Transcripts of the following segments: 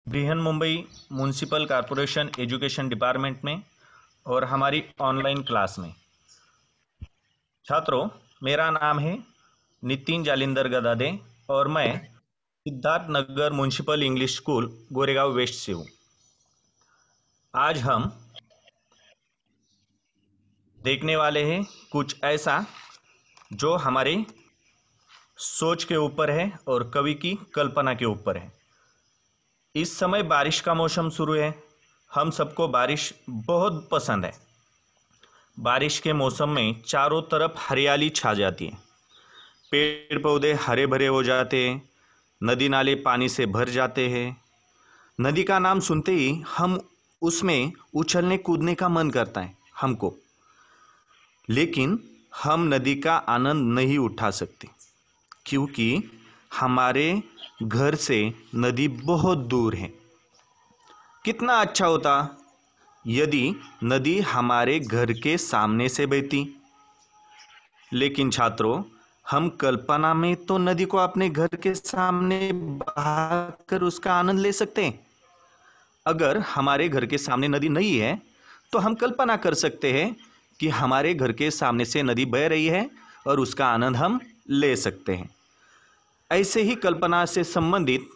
Brihan Mumbai municipal corporation education department में और हमारी ऑनलाइन क्लास में। छात्रों, मेरा नाम है नितिन जालिंदर गदादे और मैं Siddharth Nagar municipal English school Goregaon west से हूँ। आज हम देखने वाले हैं कुछ ऐसा जो हमारे सोच के ऊपर है और कवि की कल्पना के ऊपर है। इस समय बारिश का मौसम शुरू है। हम सबको बारिश बहुत पसंद है। बारिश के मौसम में चारों तरफ हरियाली छा जाती है, पेड़ पौधे हरे भरे हो जाते हैं, नदी नाले पानी से भर जाते हैं। नदी का नाम सुनते ही हम उसमें उछलने कूदने का मन करता है हमको, लेकिन हम नदी का आनंद नहीं उठा सकते क्योंकि हमारे घर से नदी बहुत दूर है। कितना अच्छा होता यदि नदी हमारे घर के सामने से बहती, लेकिन छात्रों, हम कल्पना में तो नदी को अपने घर के सामने बहाकर उसका आनंद ले सकते हैं। अगर हमारे घर के सामने नदी नहीं है तो हम कल्पना कर सकते हैं कि हमारे घर के सामने से नदी बह रही है और उसका आनंद हम ले सकते हैं। ऐसे ही कल्पना से संबंधित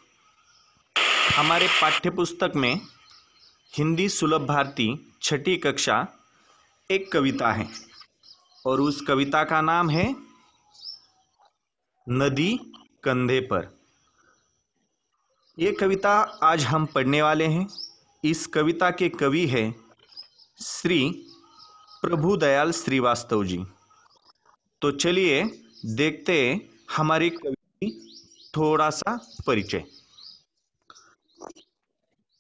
हमारे पाठ्यपुस्तक में हिंदी सुलभ भारती छठी कक्षा एक कविता है और उस कविता का नाम है नदी कंधे पर। यह कविता आज हम पढ़ने वाले हैं। इस कविता के कवि हैं श्री प्रभुदयाल श्रीवास्तव जी। तो चलिए देखते हैं हमारी कवि थोड़ा सा परिचय।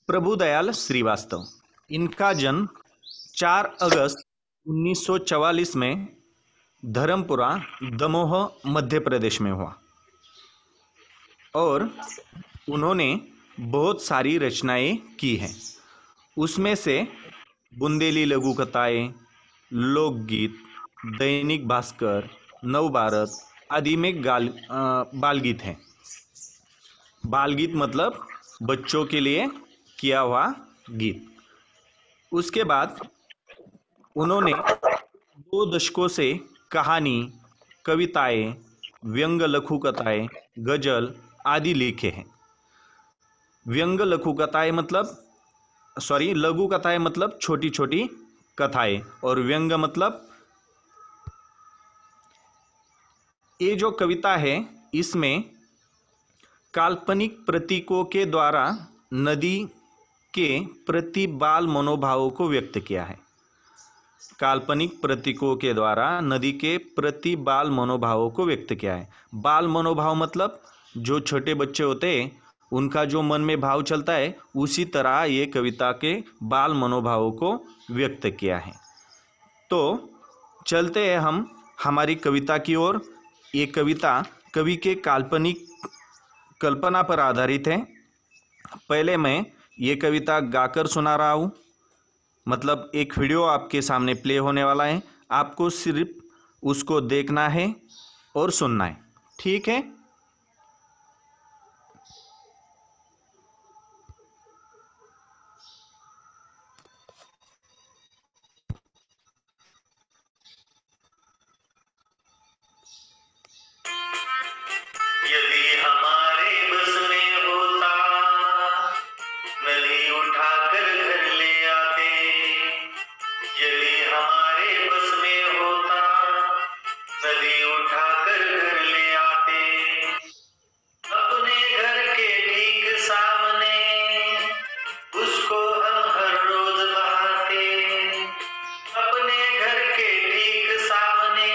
प्रभुदयाल श्रीवास्तव, इनका जन्म 4 अगस्त 1944 में धर्मपुरा, दमोह, मध्य प्रदेश में हुआ और उन्होंने बहुत सारी रचनाएं की हैं। उसमें से बुंदेली लघु कथाएं, लोकगीत, दैनिक भास्कर, नवभारत आदि में बालगीत हैं। बालगीत मतलब बच्चों के लिए किया हुआ गीत। उसके बाद उन्होंने 2 दशकों से कहानी, कविताएं, व्यंग लघु कथाएं, गजल आदि लिखे हैं। व्यंग लघु कथाएं मतलब लघु कथाएं मतलब छोटी छोटी कथाएं और व्यंग मतलब ये जो कविता है इसमें काल्पनिक प्रतीकों के द्वारा नदी के प्रति बाल मनोभावों को व्यक्त किया है। काल्पनिक प्रतीकों के द्वारा नदी के प्रति बाल मनोभावों को व्यक्त किया है। बाल मनोभाव मतलब जो छोटे बच्चे होते हैं उनका जो मन में भाव चलता है, उसी तरह ये कविता के बाल मनोभावों को व्यक्त किया है। तो चलते हैं हम हमारी कविता की ओर। ये कविता कवि के काल्पनिक कल्पना पर आधारित है। पहले मैं ये कविता गाकर सुना रहा हूँ, मतलब एक वीडियो आपके सामने प्ले होने वाला है। आपको सिर्फ उसको देखना है और सुनना है, ठीक है? यदि हमारे बस में होता, नदी उठाकर घर ले आते। यदि हमारे बस में होता, नदी उठाकर घर ले आते। अपने घर के ठीक सामने उसको हम हर रोज बहाते। अपने घर के ठीक सामने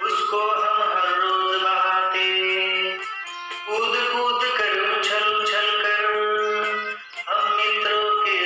उसको हम हर रोज बहाते। कूद कूद कर उछल उछल कर हम मित्रों के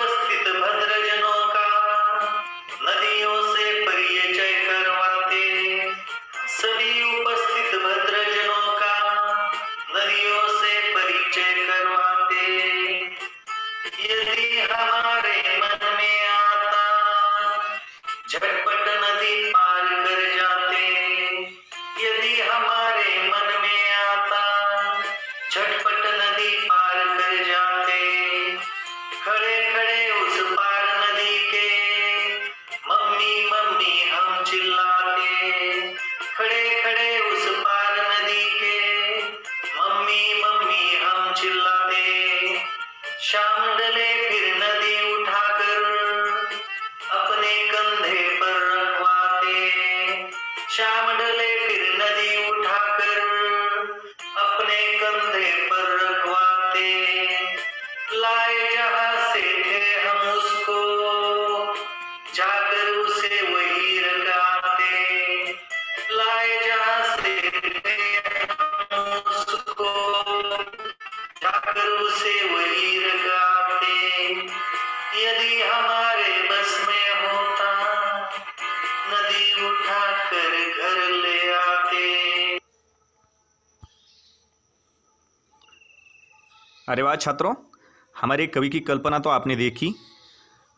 उपस्थित भद्रजनों का नदियों से परिचय करवाते, सभी उपस्थित भद्रजनों का नदियों से परिचय करवाते। यदि हमारे मन में आता झटपट नदी पार कर जाते, यदि हमारे मन में आता झटपट नदी पार कर जाते। खड़े खड़े उस पार नदी के मम्मी मम्मी हम चिल्लाते, खड़े खड़े उस पार नदी के मम्मी मम्मी हम चिल्लाते। शाम ढले फिर नदी उठाकर अपने कंधे पर रखवाते, शाम ढले फिर नदी उठाकर अपने कंधे पर रखवाते। लाए जहां से थे हम उसको जाकर उसे वही रखाते, लाए जहां से थे हम उसको जाकर उसे वही रखाते। यदि हमारे बस में होता नदी उठाकर घर ले आते। अरे वाह छात्रों, हमारे कवि की कल्पना तो आपने देखी।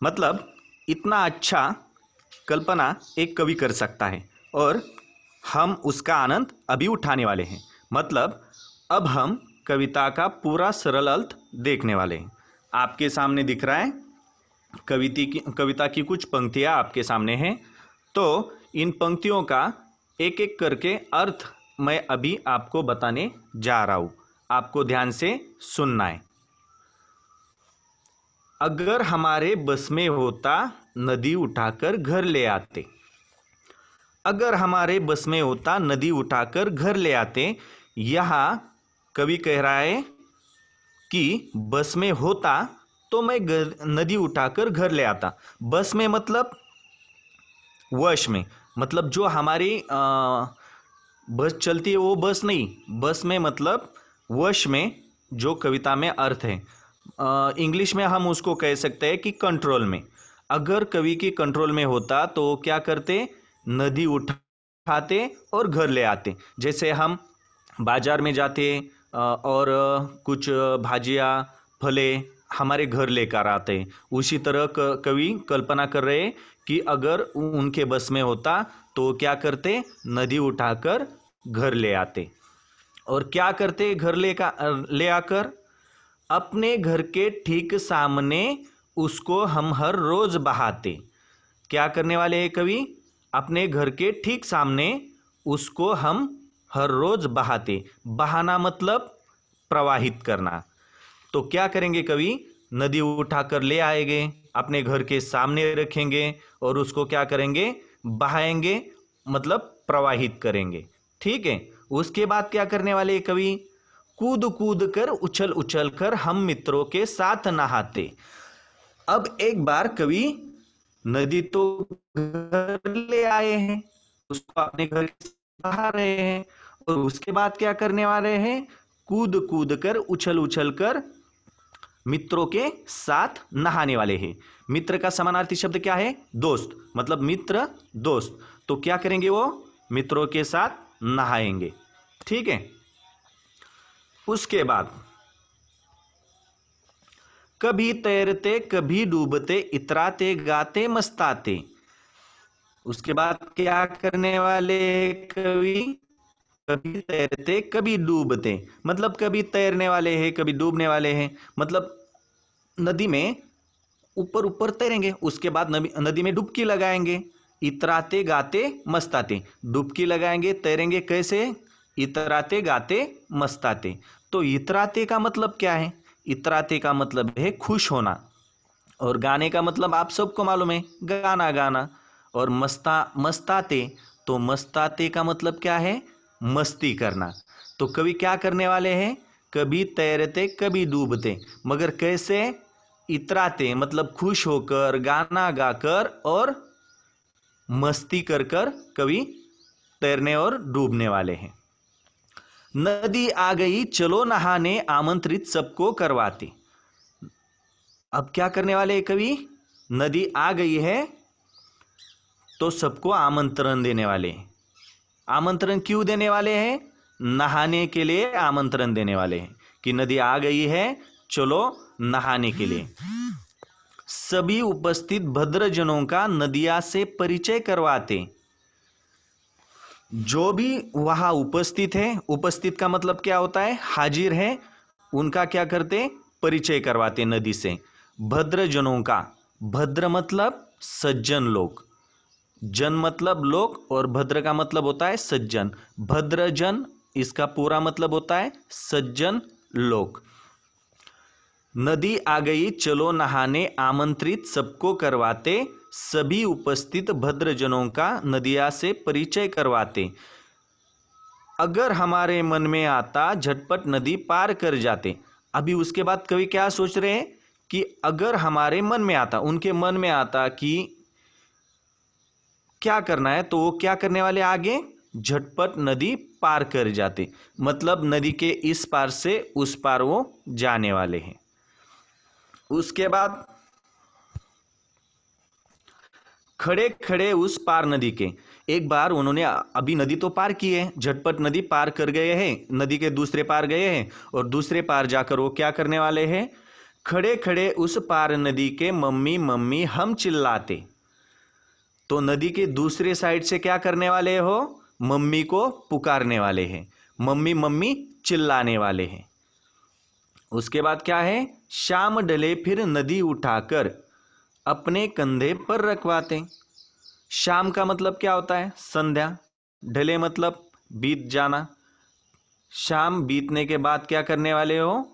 मतलब इतना अच्छा कल्पना एक कवि कर सकता है और हम उसका आनंद अभी उठाने वाले हैं। मतलब अब हम कविता का पूरा सरल अर्थ देखने वाले हैं। आपके सामने दिख रहा है कविता की कुछ पंक्तियाँ आपके सामने हैं। तो इन पंक्तियों का एक एक करके अर्थ मैं अभी आपको बताने जा रहा हूँ। आपको ध्यान से सुनना है। अगर हमारे बस में होता नदी उठाकर घर ले आते, अगर हमारे बस में होता नदी उठाकर घर ले आते। यहाँ कवि कह रहा है कि बस में होता तो मैं नदी उठाकर घर ले आता। बस में मतलब वश में, मतलब जो हमारी बस चलती है वो बस नहीं, बस में मतलब वश में, जो कविता में अर्थ है। इंग्लिश में हम उसको कह सकते हैं कि कंट्रोल में। अगर कवि की कंट्रोल में होता तो क्या करते, नदी उठाते और घर ले आते। जैसे हम बाजार में जाते और कुछ भाजियाँ फले हमारे घर लेकर आते, उसी तरह कवि कल्पना कर रहे हैं कि अगर उनके बस में होता तो क्या करते, नदी उठाकर घर ले आते। और क्या करते घर ले आकर, अपने घर के ठीक सामने उसको हम हर रोज बहाते। क्या करने वाले हैं कवि, अपने घर के ठीक सामने उसको हम हर रोज बहाते। बहाना मतलब प्रवाहित करना। तो क्या करेंगे कवि, नदी उठाकर ले आएंगे, अपने घर के सामने रखेंगे और उसको क्या करेंगे, बहाएंगे, मतलब प्रवाहित करेंगे। ठीक है। उसके बाद क्या करने वाले हैं कवि, कूद कूद कर उछल उछल कर हम मित्रों के साथ नहाते। अब एक बार कवि नदी तो घर ले आए हैं, उसको अपने घर से बहा रहे हैं और उसके बाद क्या करने वाले हैं, कूद कूद कर उछल उछल कर मित्रों के साथ नहाने वाले हैं। मित्र का समानार्थी शब्द क्या है, दोस्त, मतलब मित्र दोस्त। तो क्या करेंगे, वो मित्रों के साथ नहाएंगे। ठीक है। उसके बाद कभी तैरते कभी डूबते इतराते गाते मस्ताते। उसके बाद क्या करने वाले कवि, कभी तैरते कभी डूबते, मतलब कभी तैरने वाले हैं कभी डूबने वाले हैं। मतलब नदी में ऊपर ऊपर तैरेंगे, उसके बाद नदी में डुबकी लगाएंगे। इतराते गाते मस्ताते, डुबकी लगाएंगे, तैरेंगे कैसे, इतराते गाते मस्ताते। तो इतराते का मतलब क्या है, इतराते का मतलब है खुश होना, और गाने का मतलब आप सबको मालूम है, गाना गाना। और मस्ताते, तो मस्ताते का मतलब क्या है, मस्ती करना। तो कवि क्या करने वाले हैं, कभी तैरते कभी डूबते, मगर कैसे, इतराते मतलब खुश होकर, गाना गाकर और मस्ती कर कर कवि तैरने और डूबने वाले हैं। नदी आ गई चलो नहाने आमंत्रित सबको करवाते। अब क्या करने वाले हैं कवि? नदी आ गई है तो सबको आमंत्रण देने वाले हैं। आमंत्रण क्यों देने वाले हैं? नहाने के लिए आमंत्रण देने वाले हैं कि नदी आ गई है, चलो नहाने के लिए। सभी उपस्थित भद्रजनों का नदिया से परिचय करवाते। जो भी वहां उपस्थित है, उपस्थित का मतलब क्या होता है? हाजिर है, उनका क्या करते? परिचय करवाते नदी से। भद्रजनों का, भद्र मतलब सज्जन लोग, जन मतलब लोग, और भद्र का मतलब होता है सज्जन। भद्रजन इसका पूरा मतलब होता है सज्जन लोग। नदी आ गई चलो नहाने आमंत्रित सबको करवाते। सभी उपस्थित भद्रजनों का नदिया से परिचय करवाते। अगर हमारे मन में आता झटपट नदी पार कर जाते। अभी उसके बाद कवि क्या सोच रहे हैं कि अगर हमारे मन में आता, उनके मन में आता कि क्या करना है, तो वो क्या करने वाले? आगे झटपट नदी पार कर जाते, मतलब नदी के इस पार से उस पार वो जाने वाले हैं। उसके बाद खड़े खड़े उस पार नदी के, एक बार उन्होंने अभी नदी तो पार की है, झटपट नदी पार कर गए हैं, नदी के दूसरे पार गए हैं, और दूसरे पार जाकर वो क्या करने वाले हैं? खड़े खड़े उस पार नदी के मम्मी मम्मी हम चिल्लाते। तो नदी के दूसरे साइड से क्या करने वाले हो? मम्मी को पुकारने वाले हैं, मम्मी मम्मी चिल्लाने वाले हैं। उसके बाद क्या है? शाम ढले फिर नदी उठाकर अपने कंधे पर रखवाते। शाम का मतलब क्या होता है? संध्या। ढले मतलब बीत जाना। शाम बीतने के बाद क्या करने वाले हो?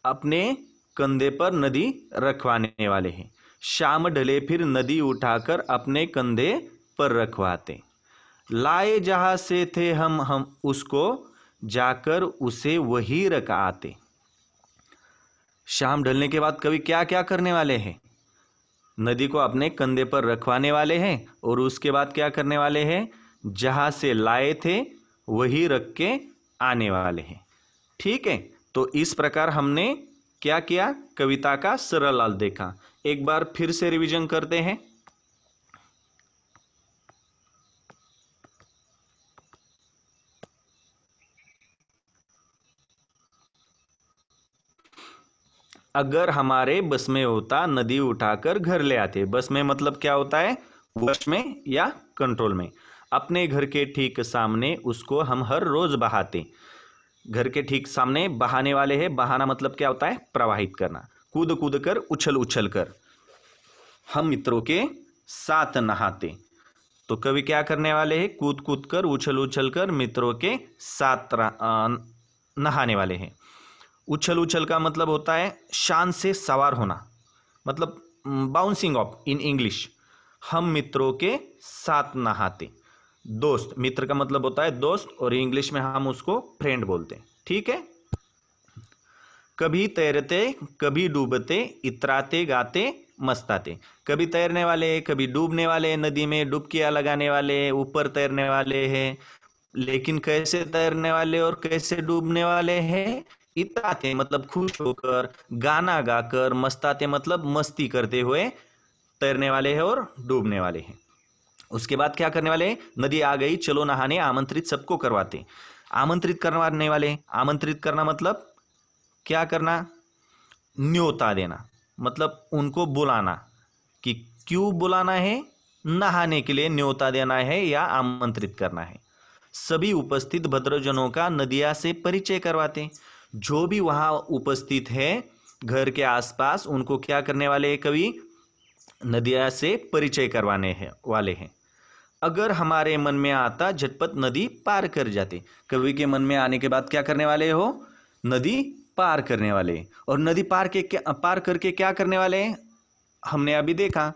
अपने कंधे पर नदी रखवाने वाले हैं। शाम ढले फिर नदी उठाकर अपने कंधे पर रखवाते। लाए जहां से थे हम उसको जाकर उसे वही रख आते। शाम ढलने के बाद कवि क्या क्या करने वाले हैं? नदी को अपने कंधे पर रखवाने वाले हैं, और उसके बाद क्या करने वाले हैं? जहां से लाए थे वही रख के आने वाले हैं। ठीक है, तो इस प्रकार हमने क्या किया? कविता का सरल अर्थ देखा। एक बार फिर से रिवीजन करते हैं। अगर हमारे बस में होता नदी उठाकर घर ले आते। बस में मतलब क्या होता है? वश में या कंट्रोल में। अपने घर के ठीक सामने उसको हम हर रोज बहाते। घर के ठीक सामने बहाने वाले हैं। बहाना मतलब क्या होता है? प्रवाहित करना। कूद कूद कर, उछल उछल कर हम मित्रों के साथ नहाते। तो कवि क्या करने वाले हैं? कूद कूद कर, उछल उछल कर मित्रों के साथ नहाने वाले हैं। उछल उछल का मतलब होता है शान से सवार होना, मतलब बाउंसिंग ऑफ इन इंग्लिश। हम मित्रों के साथ नहाते। दोस्त, मित्र का मतलब होता है दोस्त, और इंग्लिश में हम उसको फ्रेंड बोलते हैं। ठीक है। कभी तैरते कभी डूबते, इतराते गाते मस्ताते। कभी तैरने वाले, कभी डूबने वाले, नदी में डुबकियां लगाने वाले, ऊपर तैरने वाले हैं। लेकिन कैसे तैरने वाले और कैसे डूबने वाले हैं? इतराते मतलब खुश होकर, गाना गाकर, मस्ताते मतलब मस्ती करते हुए तैरने वाले हैं और डूबने वाले हैं। उसके बाद क्या करने वाले? नदी आ गई चलो नहाने आमंत्रित सबको करवाते। आमंत्रित करवाने वाले, आमंत्रित करना मतलब क्या करना? न्योता देना, मतलब उनको बुलाना। कि क्यों बुलाना है? नहाने के लिए न्योता देना है या आमंत्रित करना है। सभी उपस्थित भद्रजनों का नदिया से परिचय करवाते। जो भी वहां उपस्थित है घर के आसपास, उनको क्या करने वाले हैं कवि? नदिया से परिचय करवाने हैं वाले हैं। अगर हमारे मन में आता झटपट नदी पार कर जाते। कवि के मन में आने के बाद क्या करने वाले हो? नदी पार करने वाले। और नदी पार करके क्या करने वाले हैं? हमने अभी देखा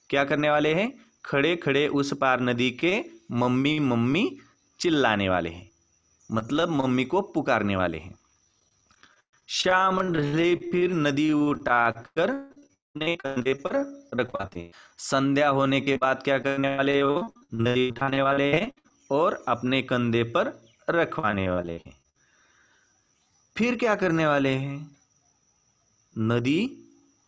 क्या करने वाले हैं? खड़े खड़े उस पार नदी के मम्मी मम्मी चिल्लाने वाले हैं, मतलब मम्मी को पुकारने वाले हैं। शाम ढले फिर नदी उठाकर अपने कंधे पर रखवाते हैं। संध्या होने के बाद क्या करने वाले हो? नदी उठाने वाले हैं और अपने कंधे पर रखवाने वाले हैं। फिर क्या करने वाले हैं? नदी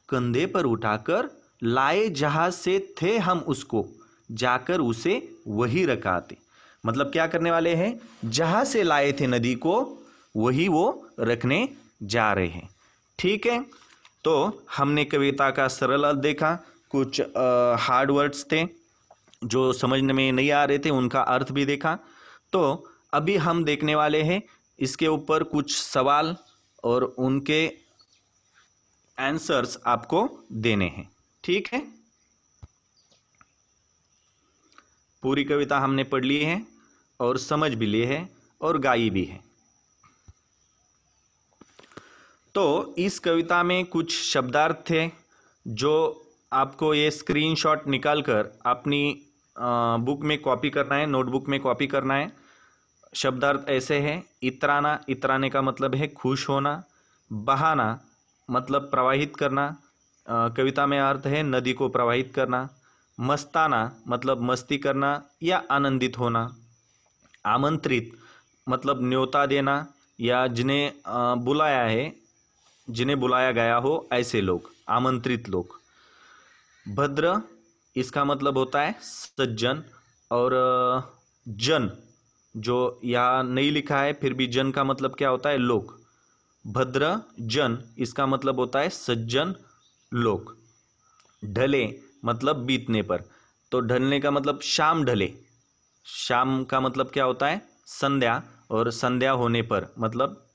कंधे पर उठाकर लाए जहां से थे हम उसको, जाकर उसे वही रखाते। मतलब क्या करने वाले हैं, जहां से लाए थे नदी को वही वो रखने जा रहे हैं। ठीक है, तो हमने कविता का सरल अर्थ देखा, कुछ हार्ड वर्ड्स थे जो समझने में नहीं आ रहे थे, उनका अर्थ भी देखा। तो अभी हम देखने वाले हैं इसके ऊपर कुछ सवाल और उनके आंसर्स आपको देने हैं। ठीक है, पूरी कविता हमने पढ़ ली है और समझ भी ली है और गाई भी है। तो इस कविता में कुछ शब्दार्थ थे जो आपको ये स्क्रीनशॉट निकालकर अपनी बुक में कॉपी करना है, नोटबुक में कॉपी करना है। शब्दार्थ ऐसे हैं, इतराना, इतराने का मतलब है खुश होना। बहाना मतलब प्रवाहित करना, कविता में अर्थ है नदी को प्रवाहित करना। मस्ताना मतलब मस्ती करना या आनंदित होना। आमंत्रित मतलब न्योता देना या जिन्हें बुलाया है, जिन्हें बुलाया गया हो ऐसे लोग, आमंत्रित लोग। भद्र इसका मतलब होता है सज्जन, और जन जो यहाँ नहीं लिखा है फिर भी जन का मतलब क्या होता है, लोग। भद्र जन इसका मतलब होता है सज्जन लोग। ढले मतलब बीतने पर, तो ढलने का मतलब शाम ढले। शाम का मतलब क्या होता है, संध्या, और संध्या होने पर मतलब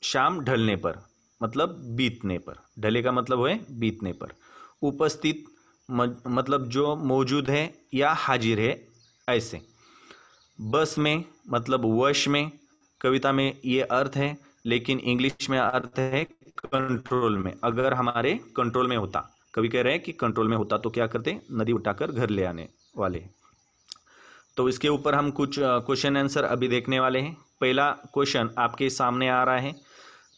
शाम ढलने पर मतलब बीतने पर। ढले का मतलब है बीतने पर। उपस्थित मतलब जो मौजूद है या हाजिर है ऐसे। बस में मतलब वश में, कविता में ये अर्थ है लेकिन इंग्लिश में अर्थ है कंट्रोल में। अगर हमारे कंट्रोल में होता, कवि कह रहे हैं कि कंट्रोल में होता तो क्या करते, नदी उठाकर घर ले आने वाले। तो इसके ऊपर हम कुछ क्वेश्चन आंसर अभी देखने वाले हैं। पहला क्वेश्चन आपके सामने आ रहा है,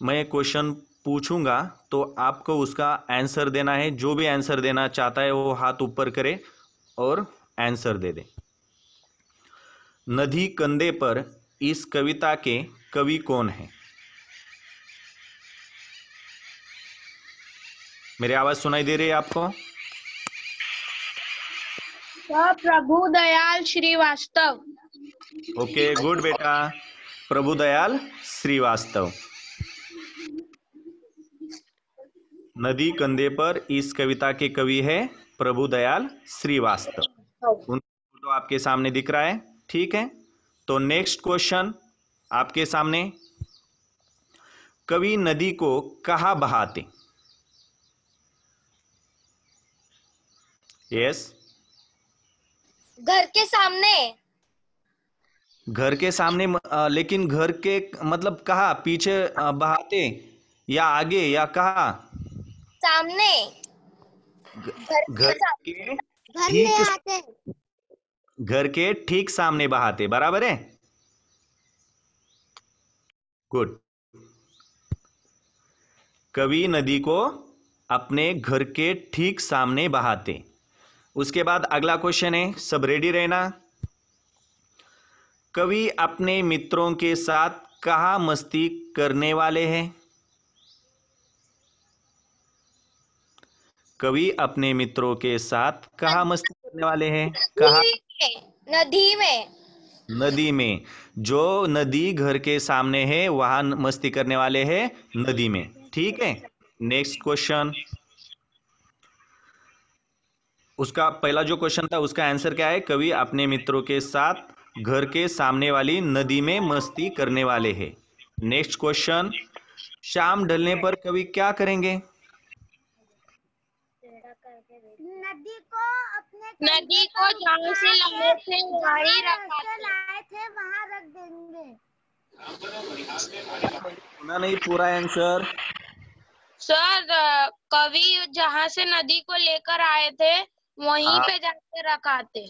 मैं क्वेश्चन पूछूंगा तो आपको उसका आंसर देना है। जो भी आंसर देना चाहता है वो हाथ ऊपर करे और आंसर दे दे। नदी कंधे पर इस कविता के कवि कौन है? मेरी आवाज सुनाई दे रही है आपको? प्रभु दयाल श्रीवास्तव। ओके, गुड बेटा, प्रभु दयाल श्रीवास्तव। नदी कंधे पर इस कविता के कवि है प्रभु दयाल श्रीवास्तव। उनका फोटो आपके सामने दिख रहा है। ठीक है, तो नेक्स्ट क्वेश्चन आपके सामने, कवि नदी को कहाँ बहाते? यस, घर के सामने। घर के सामने, लेकिन घर के मतलब कहाँ, पीछे बहाते या आगे या कहाँ? सामने। घर के ठीक, घर के ठीक सामने बहाते, बराबर है, गुड। कवि नदी को अपने घर के ठीक सामने बहाते। उसके बाद अगला क्वेश्चन है, सब रेडी रहना। कवि अपने मित्रों के साथ कहाँ मस्ती करने वाले हैं? कवि अपने मित्रों के साथ कहाँ मस्ती करने वाले हैं? कहाँ? नदी में। नदी में। जो नदी घर के सामने है वहां मस्ती करने वाले हैं नदी में। ठीक है, नेक्स्ट क्वेश्चन। उसका पहला जो क्वेश्चन था उसका आंसर क्या है, कवि अपने मित्रों के साथ घर के सामने वाली नदी में मस्ती करने वाले हैं। नेक्स्ट क्वेश्चन, शाम ढलने पर कवि क्या करेंगे? नदी को जहाँ से लाए थे वहीं वहाँ रख देंगे। सुना नहीं पूरा आंसर। सर, कवि जहाँ से नदी को लेकर आए थे वहीं पे जाके रखाते।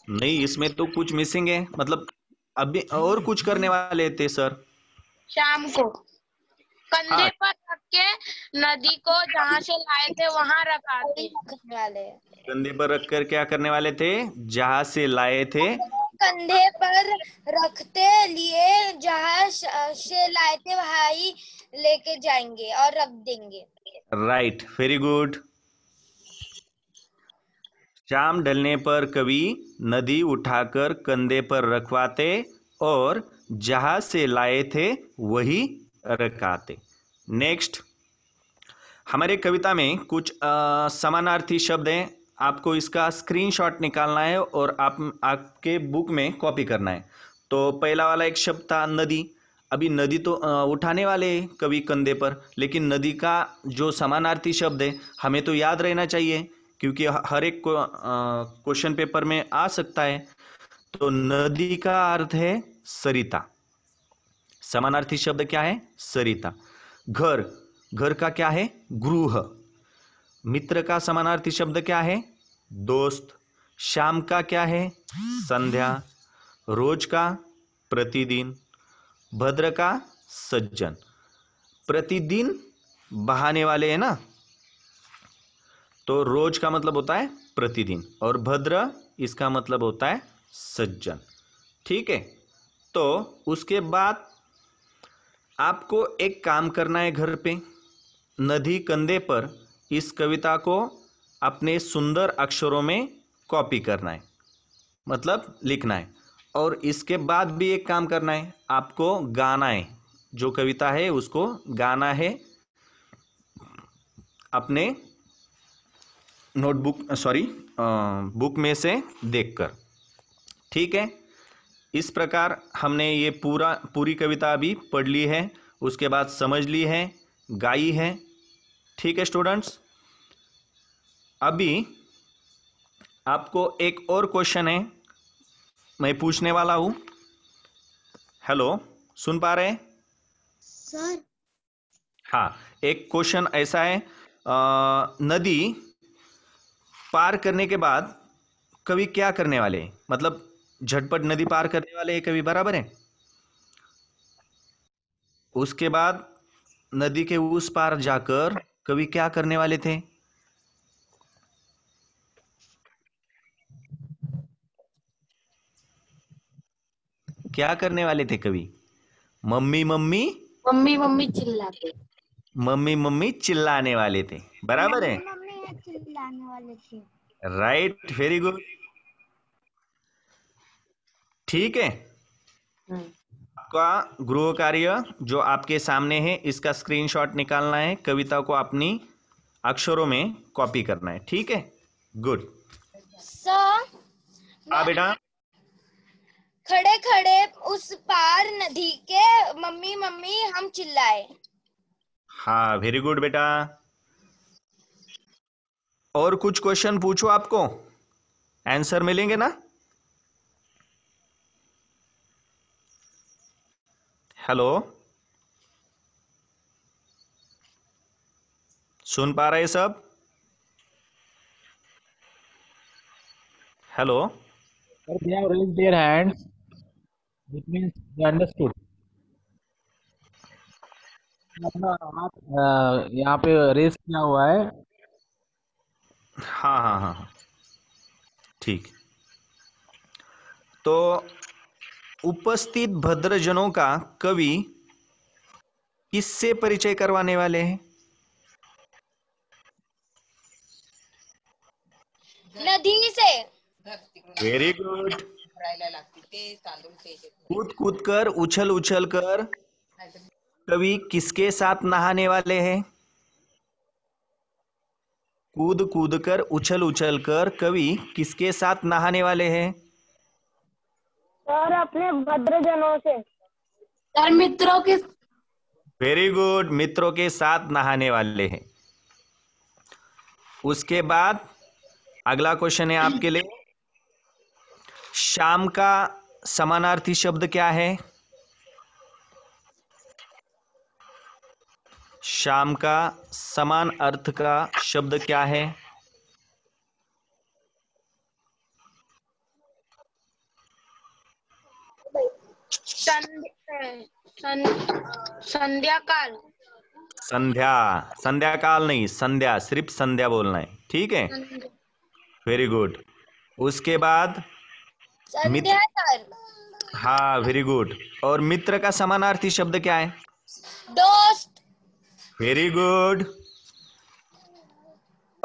नहीं, इसमें तो कुछ मिसिंग है, मतलब अभी और कुछ करने वाले थे सर। शाम को कंधे हाँ, पर रख के नदी को जहाँ से लाए थे वहाँ रखाते वाले। कंधे पर रखकर क्या करने वाले थे, जहां से लाए थे। कंधे पर रखते लिए जहाँ से लाए थे वहाँ ही लेके जाएंगे और रख देंगे। Right, very good. शाम ढलने पर कवि नदी उठाकर कंधे पर रखवाते और जहां से लाए थे वही रखाते। नेक्स्ट, हमारे कविता में कुछ समानार्थी शब्द हैं। आपको इसका स्क्रीनशॉट निकालना है और आपके बुक में कॉपी करना है। तो पहला वाला एक शब्द था नदी। अभी नदी तो उठाने वाले हैं कवि कंधे पर, लेकिन नदी का जो समानार्थी शब्द है हमें तो याद रहना चाहिए, क्योंकि हर एक क्वेश्चन पेपर में आ सकता है। तो नदी का अर्थ है सरिता। समानार्थी शब्द क्या है? सरिता। घर, घर का क्या है? गृह। मित्र का समानार्थी शब्द क्या है? दोस्त। शाम का क्या है? संध्या। रोज का प्रतिदिन। भद्र का सज्जन। प्रतिदिन बहाने वाले है ना, तो रोज का मतलब होता है प्रतिदिन, और भद्र इसका मतलब होता है सज्जन। ठीक है, तो उसके बाद आपको एक काम करना है घर पे। नदी कंधे पर इस कविता को अपने सुंदर अक्षरों में कॉपी करना है, मतलब लिखना है। और इसके बाद भी एक काम करना है, आपको गाना है। जो कविता है उसको गाना है अपने नोटबुक बुक में से देखकर। ठीक है, इस प्रकार हमने ये पूरी कविता अभी पढ़ ली है, उसके बाद समझ ली है, गाई है। ठीक है स्टूडेंट्स, अभी आपको एक और क्वेश्चन है, मैं पूछने वाला हूं। हेलो, सुन पा रहे हैं? सर हाँ, एक क्वेश्चन ऐसा है, नदी पार करने के बाद कवि क्या करने वाले हैं? मतलब झटपट नदी पार करने वाले हैं कवि, बराबर है। उसके बाद नदी के उस पार जाकर कवि क्या करने वाले थे? क्या करने वाले थे कवि? मम्मी मम्मी, मम्मी मम्मी चिल्लाते मम्मी मम्मी चिल्लाने वाले थे, बराबर है। मम्मी चिल्लाने वाले थे। Right, very good. ठीक है, आपका गृह कार्य जो आपके सामने है, इसका स्क्रीनशॉट निकालना है, कविता को अपनी अक्षरों में कॉपी करना है। ठीक है, गुड। सर हाँ बेटा। खड़े खड़े उस पार नदी के मम्मी मम्मी हम चिल्लाए। हाँ, वेरी गुड बेटा। और कुछ क्वेश्चन पूछो, आपको आंसर मिलेंगे ना? हेलो, सुन पा रहे सब? Hello, Sir, they have raised their hands. It means they understood. अपना हाथ यहाँ पे रेस किया हुआ है। हाँ हाँ हाँ हाँ, ठीक। तो उपस्थित भद्रजनों का कवि किससे परिचय करवाने वाले हैं? नदी से। Very good. कूद कूद कर, उछल उछल कर कवि किसके साथ नहाने वाले हैं? कूद कूद कर, उछल उछल कर कवि किसके साथ नहाने वाले हैं? सर अपने भद्रजनों से। सर मित्रों के। वेरी गुड, मित्रों के साथ नहाने वाले हैं। उसके बाद अगला क्वेश्चन है आपके लिए, शाम का समानार्थी शब्द क्या है? शाम का समान अर्थ का शब्द क्या है? संध्याकाल। संध्या। संध्याकाल नहीं, संध्या, सिर्फ संध्या बोलना है। ठीक है, वेरी गुड। उसके बाद संध्या सर। हाँ, वेरी गुड। और मित्र का समानार्थी शब्द क्या है? दोस्त। Very good.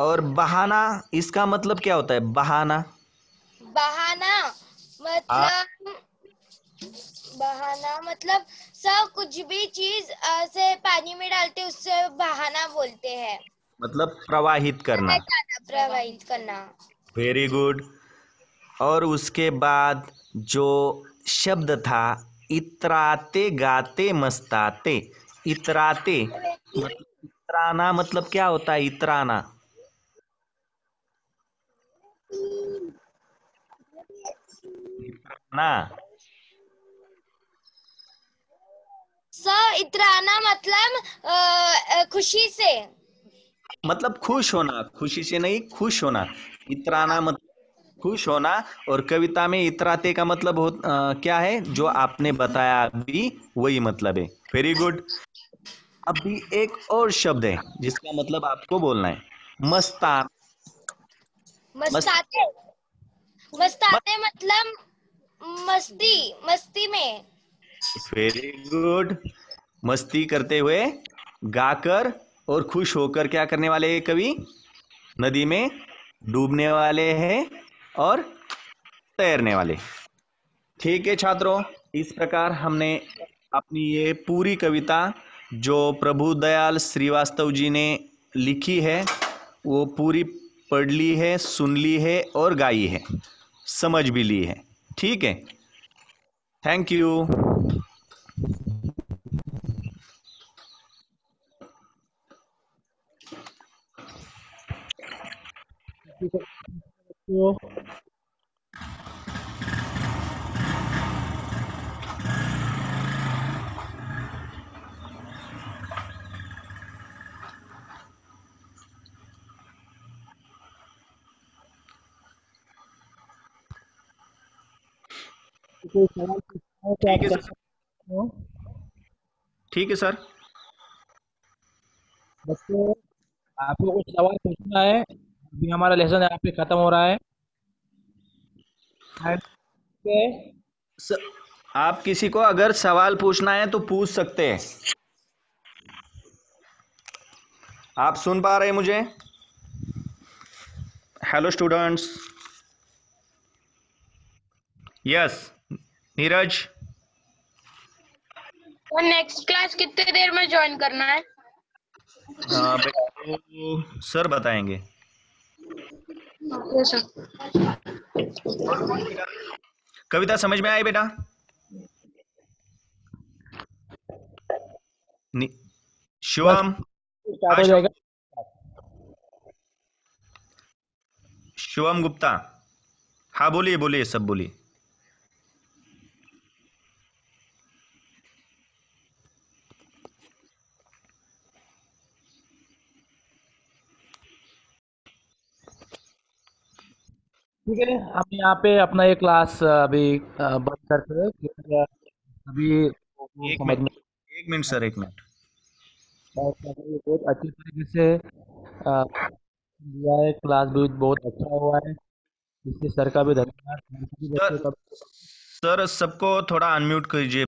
और बहाना, इसका मतलब क्या होता है? बहाना बहाना मतलब सब कुछ भी चीज से पानी में डालते उससे बहाना बोलते हैं। मतलब प्रवाहित करना। प्रवाहित करना। Very good. और उसके बाद जो शब्द था इतराते गाते मस्ताते, इतराते मतलब इतराना, मतलब क्या होता है इतराना? इतराना इतराना मतलब खुशी से। मतलब खुश होना, खुशी से नहीं, खुश होना। इतराना मतलब खुश होना। और कविता में इतराते का मतलब क्या है? जो आपने बताया अभी वही मतलब है। Very good. अभी एक और शब्द है जिसका मतलब आपको बोलना है, मस्तान। मस्त मस्ताते। मस्ताते मतलब मस्ती में। Very good. मस्ती करते हुए, गाकर और खुश होकर क्या करने वाले हैं कवि? नदी में डूबने वाले हैं और तैरने वाले। ठीक है छात्रों, इस प्रकार हमने अपनी ये पूरी कविता जो प्रभुदयाल श्रीवास्तव जी ने लिखी है वो पूरी पढ़ ली है, सुन ली है और गाई है, समझ भी ली है। ठीक है, थैंक यू। तो कोई सवाल पूछना है तो ठीक आप है कर सर। सकते हो। ठीक है सर। बच्चों, आपको कुछ सवाल पूछना है? अभी हमारा लेसन यहाँ पे खत्म हो रहा है। And, सर, आप किसी को अगर सवाल पूछना है तो पूछ सकते हैं। आप सुन पा रहे हैं मुझे? Hello students. यस नीरज। और नेक्स्ट क्लास कितने देर में ज्वाइन करना है? बेटा तो सर बताएंगे। Okay sir. कविता समझ में आई बेटा? बस शिवम। स्टार्ट हाँ हो जाएगा। शिवम गुप्ता। हाँ बोलिए बोलिए, सब बोलिए। ठीक है, हम यहाँ पे अपना ये क्लास अभी बंद करते हैं क्योंकि अभी वो एक समझ मिनट, में एक मिनट सर, एक मिनट। बहुत अच्छी तरीके से दिया है। क्लास भी बहुत अच्छा हुआ है। इसलिए सर का भी धन्यवाद। सर, सर सबको थोड़ा अनम्यूट कीजिए।